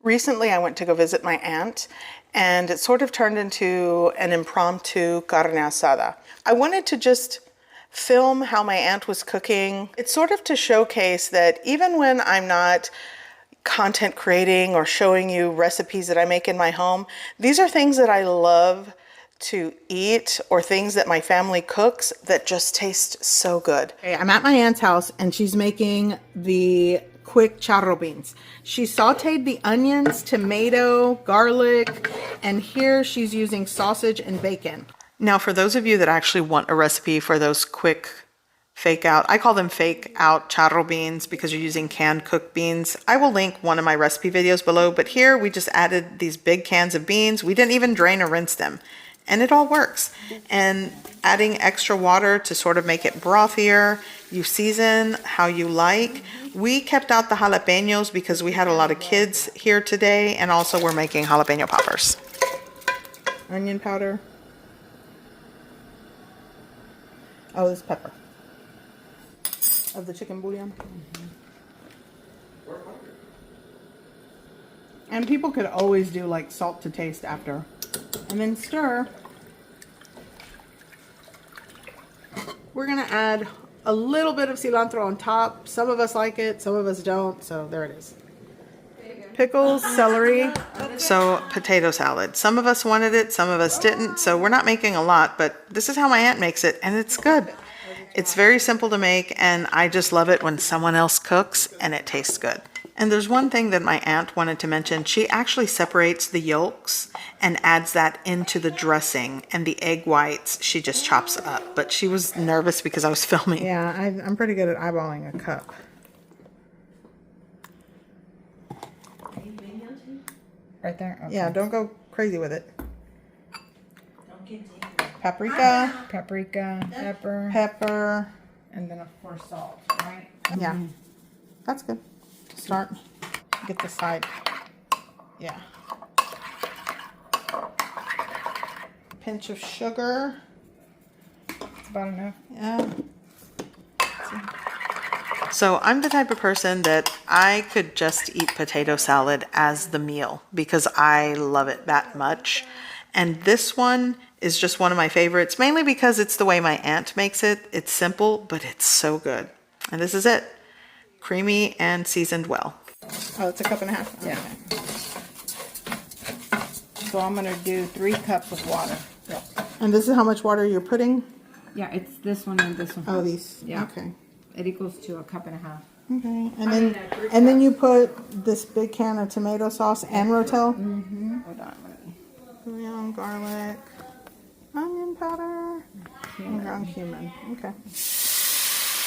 Recently, I went to go visit my aunt, and it sort of turned into an impromptu carne asada. I wanted to just film how my aunt was cooking. It's sort of to showcase that even when I'm not content creating or showing you recipes that I make in my home, these are things that I love to eat or things that my family cooks that just taste so good. Okay, I'm at my aunt's house and she's making the quick charro beans. She sauteed the onions, tomato, garlic, and here she's using sausage and bacon. Now, for those of you that actually want a recipe for those quick fake out, I call them fake out charro beans because you're using canned cooked beans. I will link one of my recipe videos below, but here we just added these big cans of beans. We didn't even drain or rinse them, and it all works. And adding extra water to sort of make it brothier. You season how you like. We kept out the jalapenos because we had a lot of kids here today, and also we're making jalapeno poppers. Onion powder. Oh, this is pepper. Of the chicken bouillon. And people could always do like salt to taste after. And then stir. We're gonna add a little bit of cilantro on top. Some of us like it, some of us don't, so there it is. Pickles, celery. So potato salad. Some of us wanted it, some of us didn't, so we're not making a lot, but this is how my aunt makes it, and it's good. It's very simple to make, and I just love it when someone else cooks and it tastes good. And there's one thing that my aunt wanted to mention. She actually separates the yolks and adds that into the dressing, and the egg whites she just chops up. But she was nervous because I was filming. Yeah, I'm pretty good at eyeballing a cup. Right there? Okay. Yeah, don't go crazy with it. Paprika. Paprika, pepper. Pepper. And then, of course, salt, right? Yeah, that's good. Start, get the side. Yeah. Pinch of sugar. It's about enough. Yeah. So I'm the type of person that I could just eat potato salad as the meal because I love it that much. And this one is just one of my favorites, mainly because it's the way my aunt makes it. It's simple, but it's so good. And this is it. Creamy and seasoned well. Oh, it's a cup and a half? Yeah. Okay. So I'm going to do 3 cups of water. Yeah. And this is how much water you're putting? Yeah, it's this one and this one. Oh, these. Yeah. Okay. It equals to a cup and a half. Okay. And then you put this big can of tomato sauce and Rotel? Mm-hmm. Hold on. Bouillon, garlic, onion powder, and ground cumin. Okay.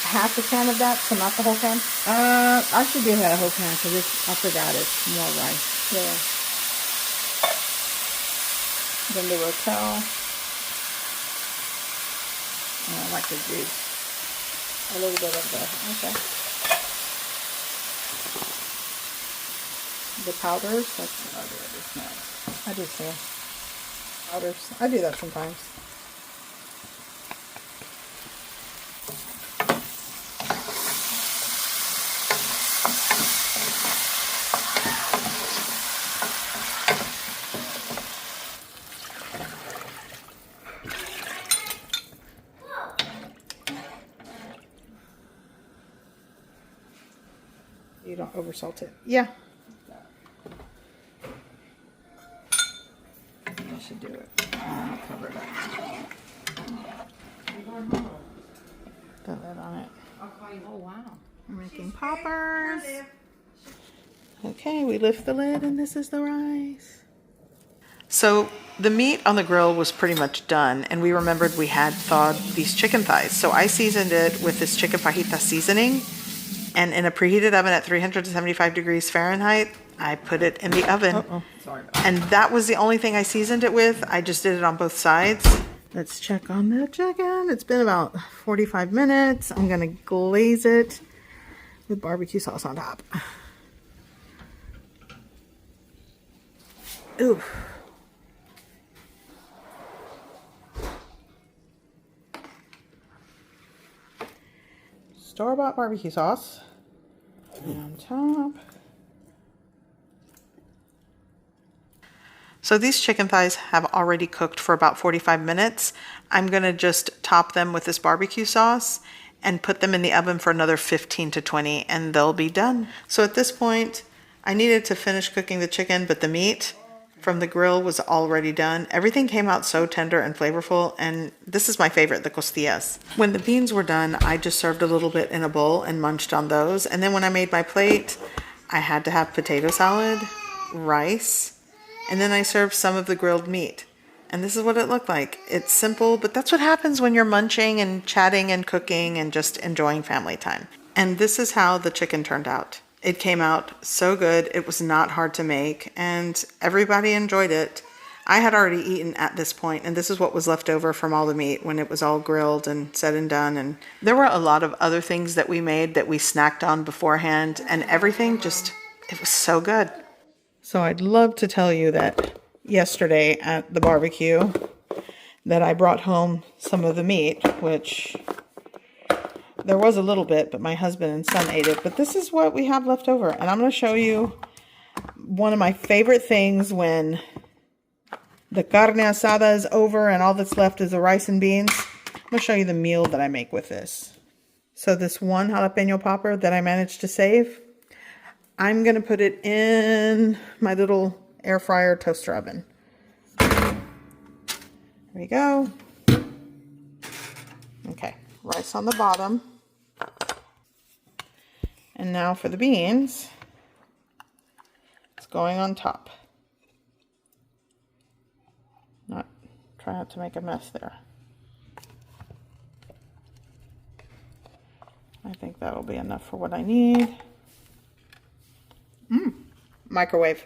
Half a can of that, so not the whole can? I should do that a whole can because I forgot it's more rice. Yeah. Then the Rotel. And I like the juice. A little bit of the, okay. The powders, that's what I do this now. I do too. Powders. I do that sometimes. You don't oversalt it. Yeah. I should do it. And then cover it up. Put that on it. Oh, wow. We're making poppers. Okay, we lift the lid and this is the rice. So the meat on the grill was pretty much done, and we remembered we had thawed these chicken thighs. So I seasoned it with this chicken fajita seasoning, and in a preheated oven at 375 degrees Fahrenheit, I put it in the oven. Sorry. And that was the only thing I seasoned it with. I just did it on both sides. Let's check on the chicken. It's been about 45 minutes. I'm gonna glaze it with barbecue sauce on top. Ooh. Store-bought barbecue sauce. And on top. So these chicken thighs have already cooked for about 45 minutes. I'm gonna just top them with this barbecue sauce and put them in the oven for another 15 to 20 and they'll be done. So at this point, I needed to finish cooking the chicken, but the meat from the grill was already done. Everything came out so tender and flavorful, and this is my favorite, the costillas. When the beans were done, I just served a little bit in a bowl and munched on those. And then when I made my plate, I had to have potato salad, rice, and then I served some of the grilled meat. And this is what it looked like. It's simple, but that's what happens when you're munching and chatting and cooking and just enjoying family time. And this is how the chicken turned out. It came out so good. It was not hard to make, and everybody enjoyed it. I had already eaten at this point, and this is what was left over from all the meat when it was all grilled and said and done. And there were a lot of other things that we made that we snacked on beforehand, and everything just, it was so good. So I'd love to tell you that yesterday at the barbecue that I brought home some of the meat, which there was a little bit, but my husband and son ate it. But this is what we have left over. And I'm going to show you one of my favorite things when the carne asada is over and all that's left is the rice and beans. I'm going to show you the meal that I make with this. So this one jalapeno popper that I managed to save, I'm going to put it in my little air fryer toaster oven. There we go. Okay, rice on the bottom. And now for the beans, it's going on top. Try not to make a mess there. I think that'll be enough for what I need. Microwave.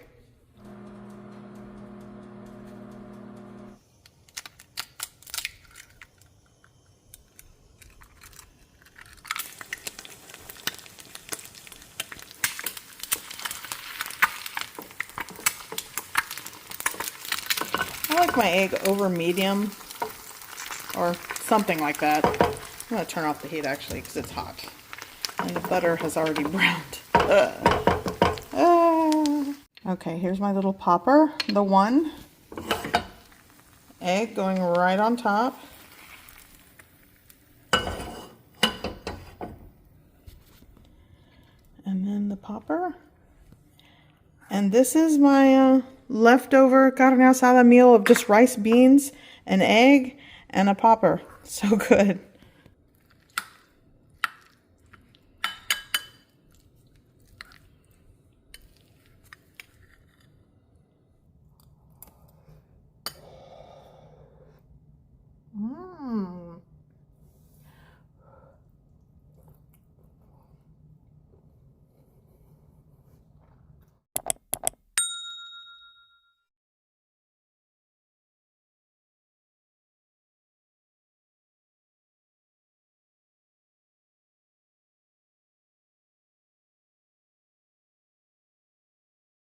I like my egg over medium or something like that. I'm going to turn off the heat actually because it's hot. And the butter has already browned. Okay, here's my little popper. The one egg going right on top. And then the popper. And this is my leftover carne asada meal of just rice, beans, an egg, and a popper. So good.